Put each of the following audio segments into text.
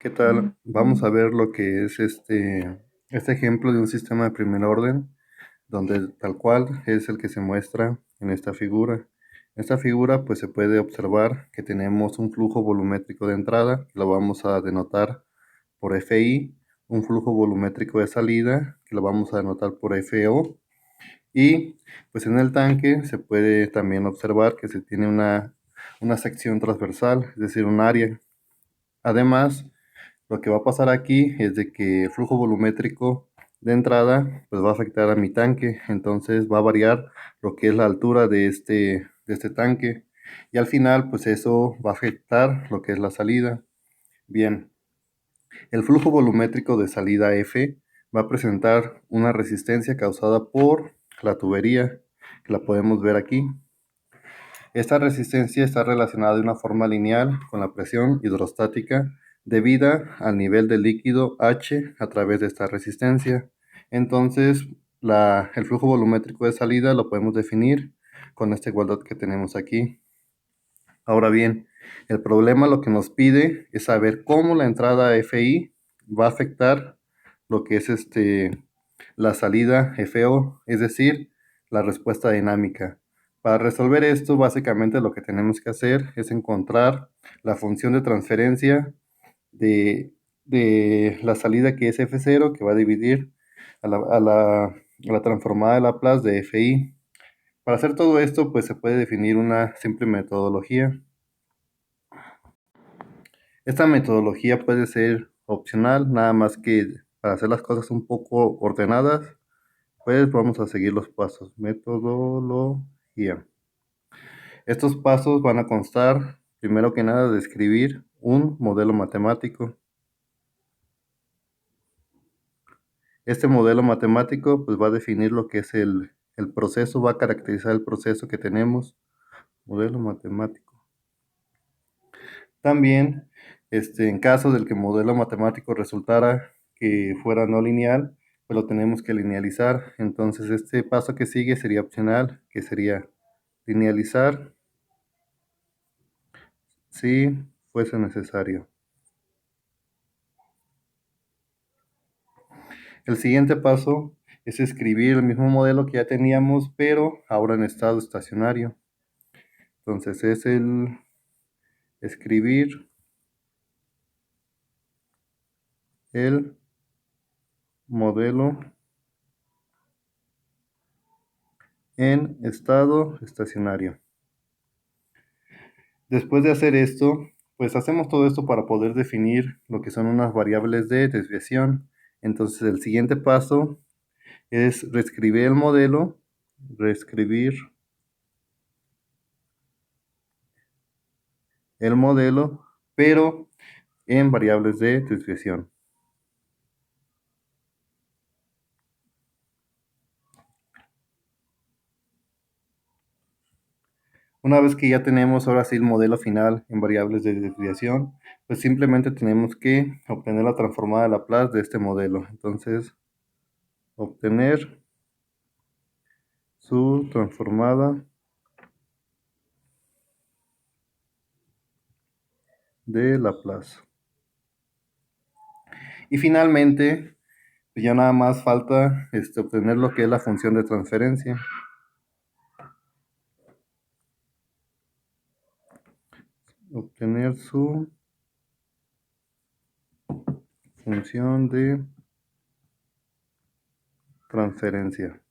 ¿Qué tal? Vamos a ver lo que es este ejemplo de un sistema de primer orden, donde tal cual es el que se muestra en esta figura. En esta figura pues se puede observar que tenemos un flujo volumétrico de entrada, que lo vamos a denotar por FI, un flujo volumétrico de salida, que lo vamos a denotar por FO, y pues en el tanque se puede también observar que se tiene una sección transversal, es decir, un área. Además, lo que va a pasar aquí es de que el flujo volumétrico de entrada pues va a afectar a mi tanque, entonces va a variar lo que es la altura de este tanque, y al final pues eso va a afectar lo que es la salida. Bien, el flujo volumétrico de salida F va a presentar una resistencia causada por la tubería, que la podemos ver aquí. Esta resistencia está relacionada de una forma lineal con la presión hidrostática debida al nivel del líquido H a través de esta resistencia. Entonces, el flujo volumétrico de salida lo podemos definir con esta igualdad que tenemos aquí. Ahora bien, el problema lo que nos pide es saber cómo la entrada FI va a afectar lo que es la salida FO, es decir, la respuesta dinámica. Para resolver esto, básicamente lo que tenemos que hacer es encontrar la función de transferencia de la salida, que es F0, que va a dividir a la transformada de Laplace de FI. Para hacer todo esto, pues se puede definir una simple metodología. Esta metodología puede ser opcional, nada más que para hacer las cosas un poco ordenadas, pues vamos a seguir los pasos. Metodología. Estos pasos van a constar, primero que nada, de escribir un modelo matemático. Este modelo matemático pues va a definir lo que es el proceso, va a caracterizar el proceso que tenemos. Modelo matemático. También, en caso del que el modelo matemático resultara que fuera no lineal, pues lo tenemos que linealizar. Entonces, este paso que sigue sería opcional, que sería linealizar si fuese necesario. El siguiente paso es escribir el mismo modelo que ya teníamos, pero ahora en estado estacionario. Entonces, es el escribir el modelo en estado estacionario. Después de hacer esto, pues hacemos todo esto para poder definir lo que son unas variables de desviación. Entonces el siguiente paso es reescribir el modelo, reescribir el modelo, pero en variables de desviación. Una vez que ya tenemos ahora sí el modelo final en variables de desviación, pues simplemente tenemos que obtener la transformada de Laplace de este modelo. Entonces, obtener su transformada de Laplace. Y finalmente, ya nada más falta obtener lo que es la función de transferencia. Obtener su función de transferencia.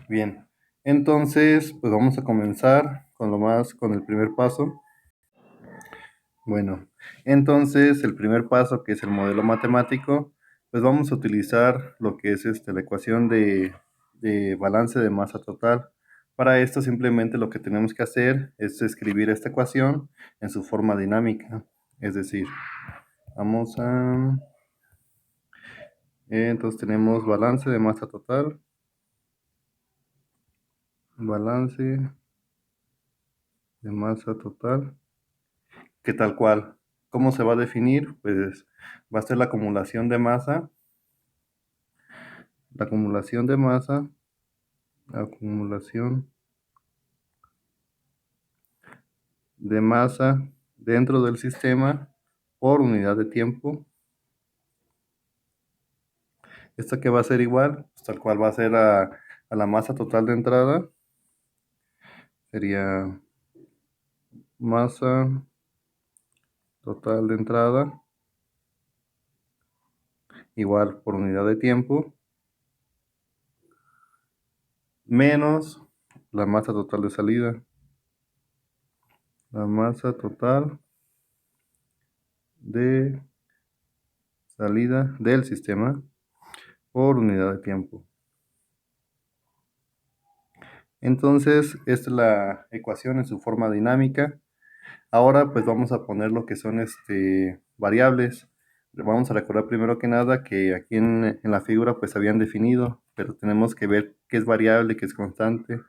Bien, entonces pues vamos a comenzar con el primer paso. Bueno, entonces el primer paso, que es el modelo matemático, pues vamos a utilizar lo que es la ecuación de balance de masa total. Para esto simplemente lo que tenemos que hacer es escribir esta ecuación en su forma dinámica. Es decir, vamos a... entonces tenemos balance de masa total. Balance de masa total. Que tal cual. ¿Cómo se va a definir? Pues va a ser la acumulación de masa. La acumulación de masa. Acumulación de masa dentro del sistema por unidad de tiempo. Esto que va a ser igual, pues tal cual va a ser a la masa total de entrada. Sería masa total de entrada igual por unidad de tiempo menos la masa total de salida. La masa total de salida del sistema por unidad de tiempo. Entonces, esta es la ecuación en su forma dinámica. Ahora pues vamos a poner lo que son variables. Vamos a recordar primero que nada que aquí en la figura pues habían definido, pero tenemos que ver qué es variable, qué es constante.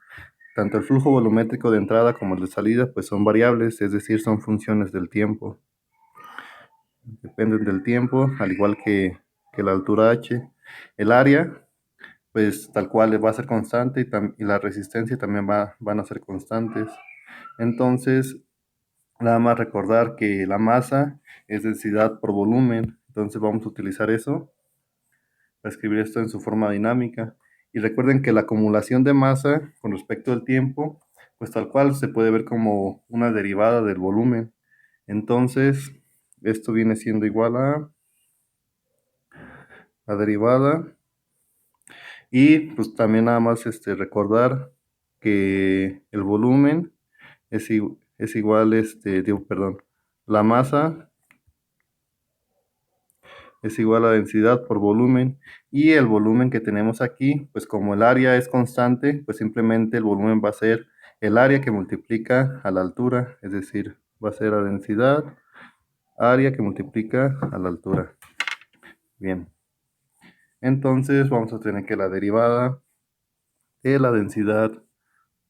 Tanto el flujo volumétrico de entrada como el de salida pues son variables, es decir, son funciones del tiempo. Dependen del tiempo, al igual que la altura h. El área pues tal cual va a ser constante y la resistencia también van a ser constantes. Entonces, nada más recordar que la masa es densidad por volumen, entonces vamos a utilizar eso para escribir esto en su forma dinámica. Y recuerden que la acumulación de masa con respecto al tiempo, pues tal cual se puede ver como una derivada del volumen. Entonces, esto viene siendo igual a la derivada. Y pues también nada más recordar que el volumen es igual, perdón, la masa es igual a densidad por volumen, y el volumen que tenemos aquí, pues como el área es constante, pues simplemente el volumen va a ser el área que multiplica a la altura, es decir, va a ser la densidad, área que multiplica a la altura. Bien, entonces vamos a tener que la derivada de la densidad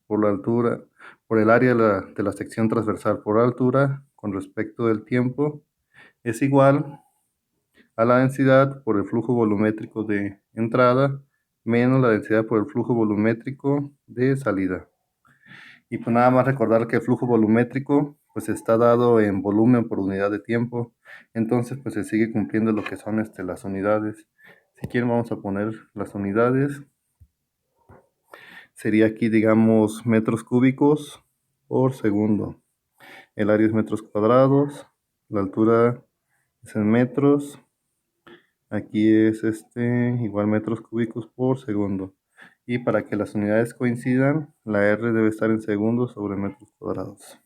por la altura, por el área de la sección transversal por altura con respecto del tiempo, es igual a la densidad por el flujo volumétrico de entrada menos la densidad por el flujo volumétrico de salida. Y pues nada más recordar que el flujo volumétrico pues está dado en volumen por unidad de tiempo, entonces pues se sigue cumpliendo lo que son las unidades. Si quieren vamos a poner las unidades. Sería aquí digamos metros cúbicos por segundo. El área es metros cuadrados, la altura es en metros. Aquí es igual metros cúbicos por segundo. Y para que las unidades coincidan, la R debe estar en segundos sobre metros cuadrados.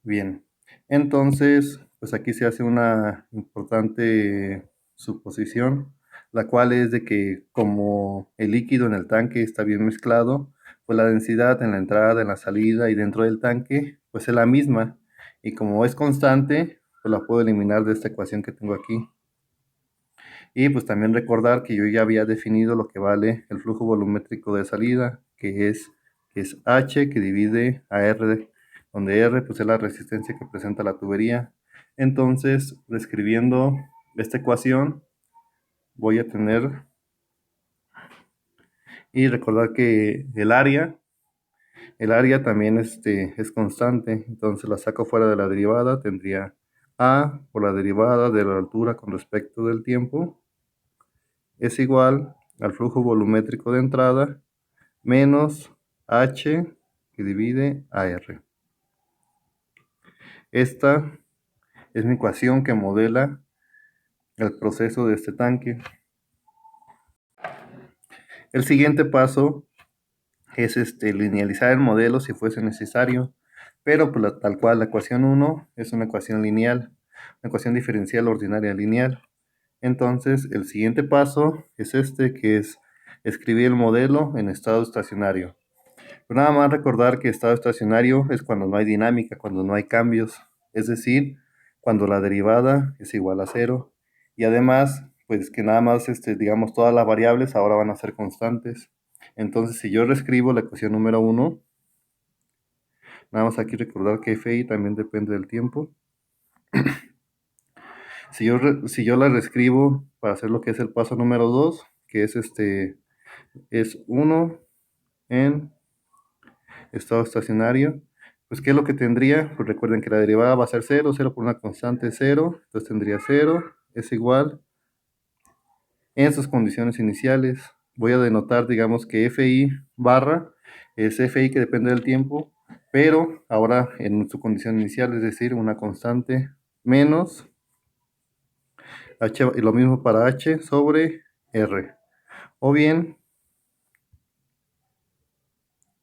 Bien, entonces, pues aquí se hace una importante suposición, la cual es de que como el líquido en el tanque está bien mezclado, pues la densidad en la entrada, en la salida y dentro del tanque, pues es la misma. Y como es constante, pues la puedo eliminar de esta ecuación que tengo aquí. Y pues también recordar que yo ya había definido lo que vale el flujo volumétrico de salida, que es H que divide a R, donde R pues es la resistencia que presenta la tubería. Entonces, reescribiendo esta ecuación, voy a tener, y recordar que el área también es constante, entonces la saco fuera de la derivada, tendría A por la derivada de la altura con respecto del tiempo, es igual al flujo volumétrico de entrada menos H que divide a R. Esta es mi ecuación que modela el proceso de este tanque. El siguiente paso es linealizar el modelo si fuese necesario, pero pues, tal cual la ecuación 1 es una ecuación lineal, una ecuación diferencial ordinaria lineal. Entonces el siguiente paso es que es escribir el modelo en estado estacionario. Pero nada más recordar que estado estacionario es cuando no hay dinámica, cuando no hay cambios, es decir, cuando la derivada es igual a cero. Y además, pues que nada más, digamos, todas las variables ahora van a ser constantes. Entonces, si yo reescribo la ecuación número 1, nada más aquí recordar que Fi también depende del tiempo. Si yo la reescribo para hacer lo que es el paso número 2, que es 1 en estado estacionario, Pues, ¿qué es lo que tendría? Pues recuerden que la derivada va a ser cero, cero por una constante es cero, entonces tendría cero, es igual, en sus condiciones iniciales, voy a denotar, digamos que fi barra es fi que depende del tiempo, pero ahora en su condición inicial, es decir, una constante menos h, y lo mismo para h sobre r. O bien,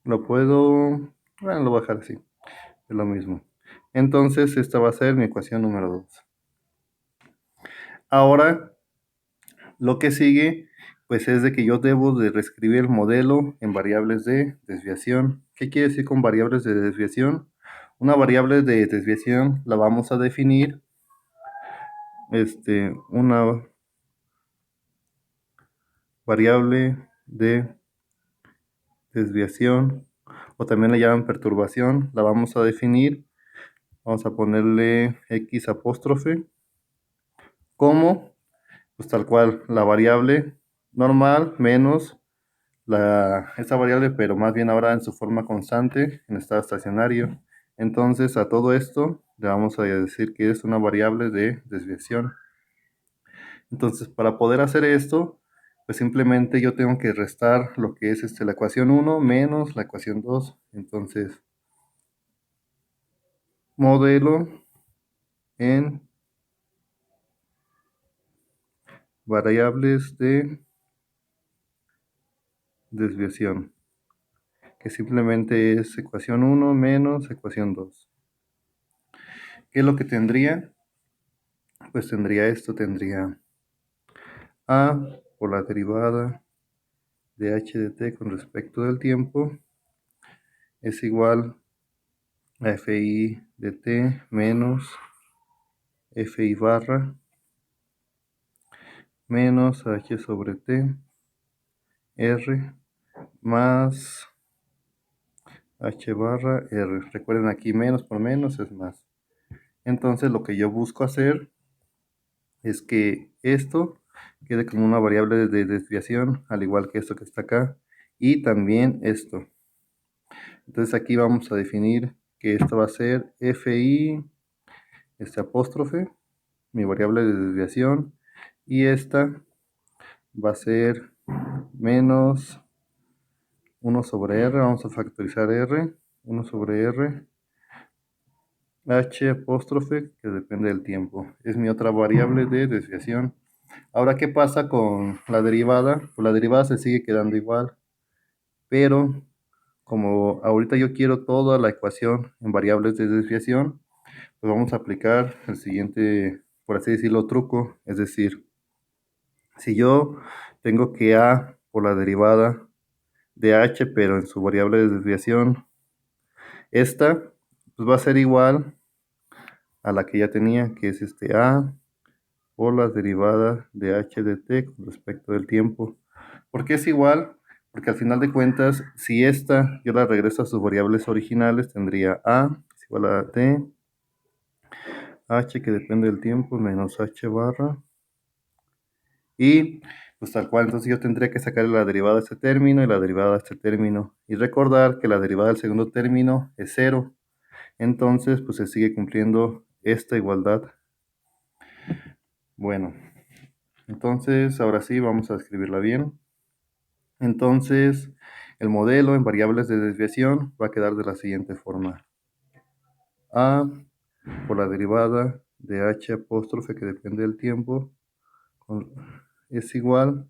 lo puedo, bueno, lo voy a dejar así, es lo mismo. Entonces, esta va a ser mi ecuación número 2. Ahora, lo que sigue, pues es de que yo debo de reescribir el modelo en variables de desviación. ¿Qué quiere decir con variables de desviación? Una variable de desviación la vamos a definir, una variable de desviación, o también le llaman perturbación, la vamos a definir, vamos a ponerle x apóstrofe, como, pues tal cual, la variable normal menos esta variable, pero más bien ahora en su forma constante, en estado estacionario. Entonces a todo esto le vamos a decir que es una variable de desviación. Entonces para poder hacer esto, pues simplemente yo tengo que restar lo que es la ecuación 1 menos la ecuación 2. Entonces, modelo en variables de desviación, que simplemente es ecuación 1 menos ecuación 2. ¿Qué es lo que tendría? Pues tendría esto, tendría a por la derivada de h de t con respecto del tiempo es igual a fi de t menos fi barra menos h sobre t r más h barra r. Recuerden, aquí menos por menos es más. Entonces lo que yo busco hacer es que esto quede como una variable de desviación, al igual que esto que está acá, y también esto. Entonces aquí vamos a definir que esto va a ser fi, apóstrofe, mi variable de desviación, y esta va a ser menos 1 sobre r, vamos a factorizar r, 1 sobre r, h apóstrofe, que depende del tiempo. Es mi otra variable de desviación. Ahora, ¿qué pasa con la derivada? Pues la derivada se sigue quedando igual, pero como ahorita yo quiero toda la ecuación en variables de desviación, pues vamos a aplicar el siguiente, por así decirlo, truco. Es decir, si yo tengo que a por la derivada de h, pero en su variable de desviación, esta pues va a ser igual a la que ya tenía, que es a por la derivada de h de t con respecto del tiempo. ¿Por qué es igual? Porque al final de cuentas, si esta yo la regreso a sus variables originales, tendría a es igual a t, h que depende del tiempo, menos h barra, y pues tal cual, entonces yo tendría que sacar la derivada de este término y la derivada de este término. Y recordar que la derivada del segundo término es cero. Entonces, pues se sigue cumpliendo esta igualdad. Bueno, entonces ahora sí vamos a escribirla bien. Entonces, el modelo en variables de desviación va a quedar de la siguiente forma. A por la derivada de h apóstrofe que depende del tiempo es igual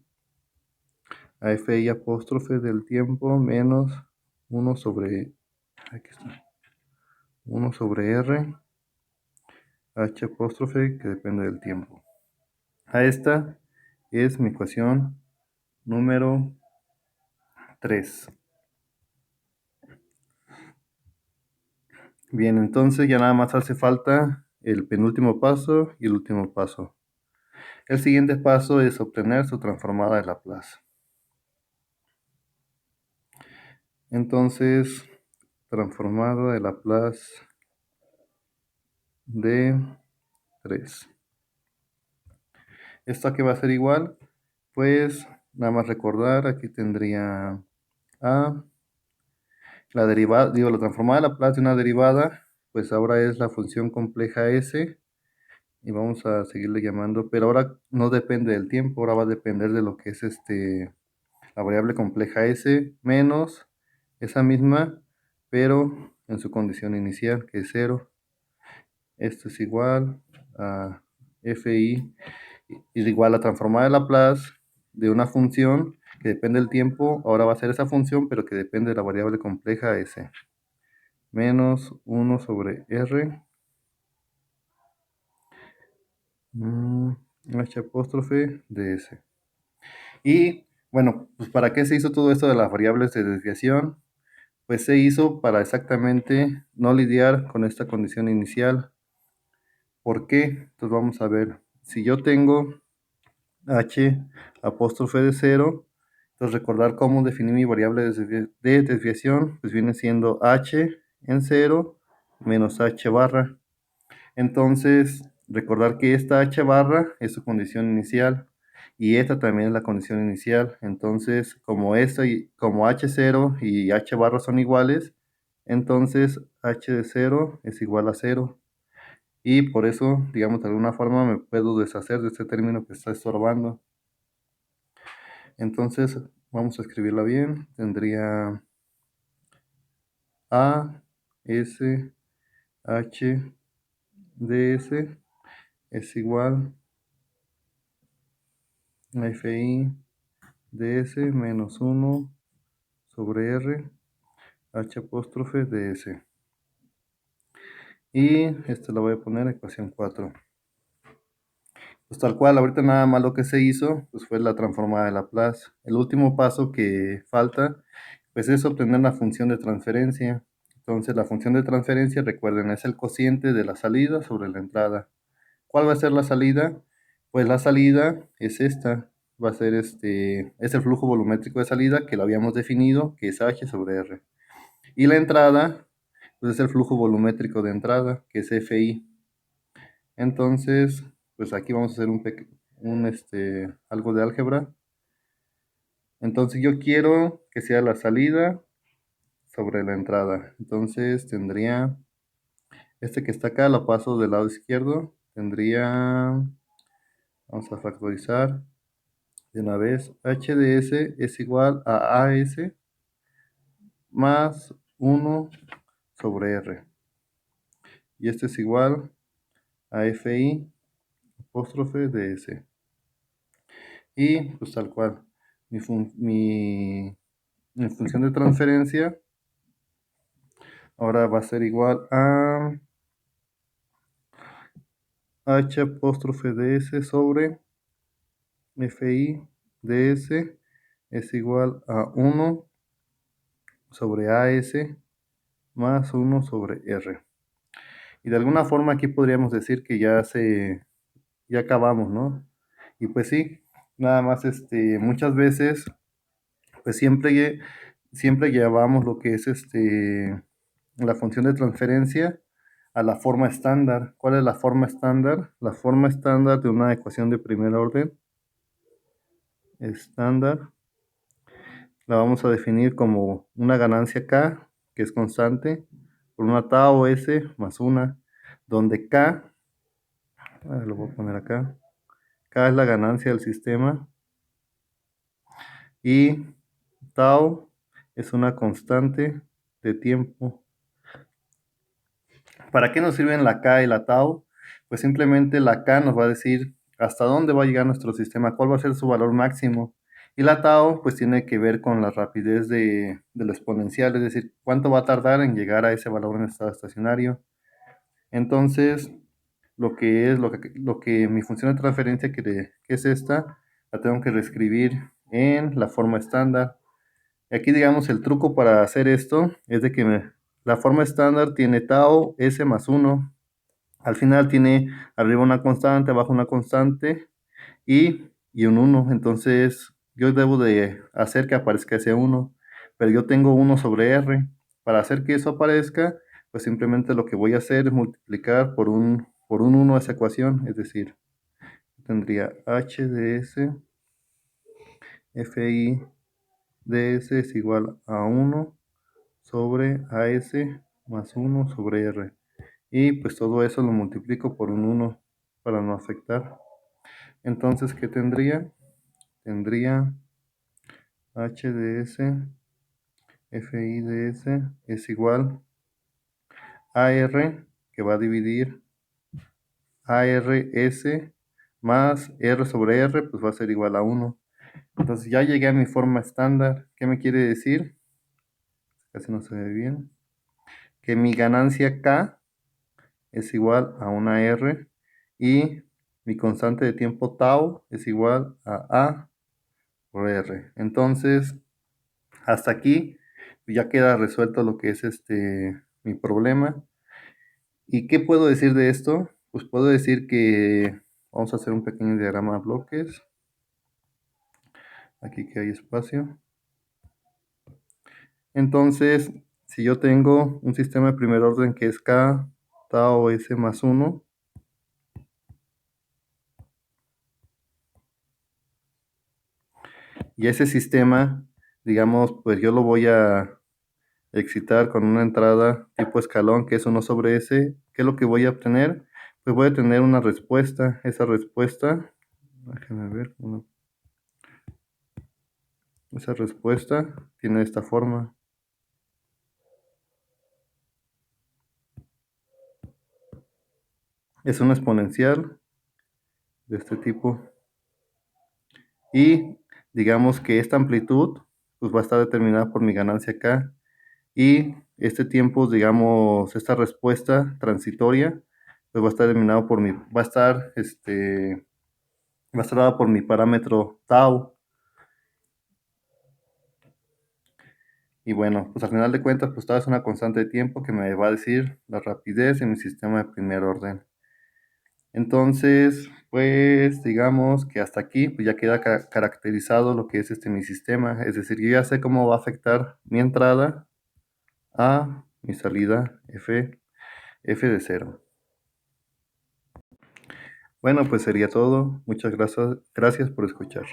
a fi apóstrofe del tiempo menos 1 sobre, aquí está, 1 sobre r, h apóstrofe que depende del tiempo. A esta es mi ecuación número 3. Bien, entonces ya nada más hace falta el penúltimo paso y el último paso. El siguiente paso es obtener su transformada de Laplace. Entonces, transformada de Laplace de 3. ¿Esto a qué va a ser igual? Pues nada más recordar, aquí tendría a La derivada, digo, la transformada de Laplace de una derivada, pues ahora es la función compleja S, y vamos a seguirle llamando, pero ahora no depende del tiempo, ahora va a depender de lo que es la variable compleja S menos esa misma, pero en su condición inicial, que es cero. Esto es igual a fi, es igual a transformada de Laplace de una función que depende del tiempo, ahora va a ser esa función, pero que depende de la variable compleja S, menos 1 sobre R, H apóstrofe de S. Y bueno, pues ¿para qué se hizo todo esto de las variables de desviación? Pues se hizo para exactamente no lidiar con esta condición inicial. ¿Por qué? Entonces vamos a ver, si yo tengo h apóstrofe de 0, entonces recordar cómo definí mi variable de desviación, pues viene siendo h en 0 menos h barra. Entonces, recordar que esta h barra es su condición inicial y esta también es la condición inicial. Entonces, como como h0 y h barra son iguales, entonces h de 0 es igual a 0. Y por eso, digamos, de alguna forma me puedo deshacer de este término que está estorbando. Entonces, vamos a escribirla bien. Tendría a s h ds es igual a fi ds menos 1 sobre r h apóstrofe ds. Y esta la voy a poner ecuación 4. Pues tal cual, ahorita nada más lo que se hizo pues fue la transformada de Laplace. El último paso que falta pues es obtener la función de transferencia. Entonces la función de transferencia, recuerden, es el cociente de la salida sobre la entrada. ¿Cuál va a ser la salida? Pues la salida es esta. Va a ser es el flujo volumétrico de salida que lo habíamos definido, que es H sobre R. Y la entrada, pues es el flujo volumétrico de entrada, que es FI. Entonces, pues aquí vamos a hacer algo de álgebra. Entonces yo quiero que sea la salida sobre la entrada. Entonces tendría, este que está acá lo paso del lado izquierdo. Tendría, vamos a factorizar de una vez, h de s es igual a as más 1 sobre r. Y esto es igual a fi apóstrofe de s. Y pues tal cual, mi función de transferencia ahora va a ser igual a h apóstrofe de s sobre fi de s es igual a 1 sobre as más 1 sobre r. Y de alguna forma aquí podríamos decir que ya acabamos, ¿no? Y pues sí, nada más muchas veces, pues siempre llevamos lo que es la función de transferencia a la forma estándar. ¿Cuál es la forma estándar? La forma estándar de una ecuación de primer orden estándar la vamos a definir como una ganancia K, que es constante, por una tau S más una, donde K, lo voy a poner acá, K es la ganancia del sistema y tau es una constante de tiempo. ¿Para qué nos sirven la K y la tau? Pues simplemente la K nos va a decir hasta dónde va a llegar nuestro sistema, cuál va a ser su valor máximo. Y la tau pues tiene que ver con la rapidez de lo exponencial, es decir, cuánto va a tardar en llegar a ese valor en estado estacionario. Entonces, lo que mi función de transferencia que es esta, la tengo que reescribir en la forma estándar. Y aquí, digamos, el truco para hacer esto es de que la forma estándar tiene tau s más 1. Al final tiene arriba una constante, abajo una constante y un 1. Entonces, yo debo de hacer que aparezca ese 1. Pero yo tengo 1 sobre r. Para hacer que eso aparezca, pues simplemente lo que voy a hacer es multiplicar por un 1 esa ecuación. Es decir, tendría h de s fi de s es igual a 1 sobre AS más 1 sobre R. Y pues todo eso lo multiplico por un 1 para no afectar. Entonces, ¿qué tendría? Tendría H de S, FI de S es igual a R, que va a dividir ARS más R sobre R, pues va a ser igual a 1. Entonces ya llegué a mi forma estándar. ¿Qué me quiere decir? Casi no se ve bien. Que mi ganancia K es igual a una R y mi constante de tiempo tau es igual a A por R. Entonces, hasta aquí ya queda resuelto lo que es mi problema. ¿Y qué puedo decir de esto? Pues puedo decir que vamos a hacer un pequeño diagrama de bloques. Aquí que hay espacio. Entonces, si yo tengo un sistema de primer orden que es K tau S más 1, y ese sistema, digamos, pues yo lo voy a excitar con una entrada tipo escalón que es 1 sobre S. ¿Qué es lo que voy a obtener? Pues voy a tener una respuesta. Esa respuesta, déjenme ver, esa respuesta tiene esta forma. Es una exponencial de este tipo. Y digamos que esta amplitud pues va a estar determinada por mi ganancia K. Y este tiempo, digamos, esta respuesta transitoria, pues va a estar determinado por mi, va a estar dada por mi parámetro tau. Y bueno, pues al final de cuentas, pues tau es una constante de tiempo que me va a decir la rapidez en mi sistema de primer orden. Entonces, pues digamos que hasta aquí pues ya queda caracterizado lo que es mi sistema. Es decir, yo ya sé cómo va a afectar mi entrada a mi salida F de 0. Bueno, pues sería todo. Muchas gracias por escuchar.